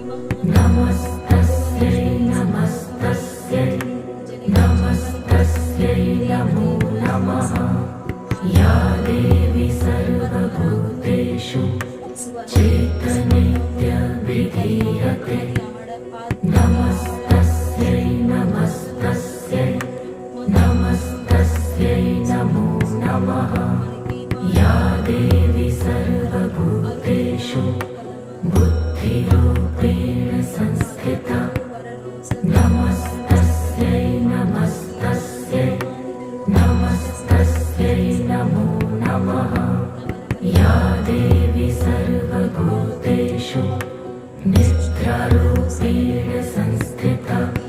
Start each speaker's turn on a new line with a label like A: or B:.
A: नमस्तस्यै नमस्तस्यै नमस्तस्यै नमो नमः। या देवी सर्वभूतेषु चेतनेत्यभिधीयते। नमस्तस्यै नमस्तस्यै नमस्तस्यै नमो नमः। या देवी सर्वभूतेषु बुद्धिरूपेण संस्थिता। नमस्तस्यै नमस्तस्यै नमस्तस्यै नमो नमः। या देवी सर्वभूतेषु निद्रारूपेण संस्थिता।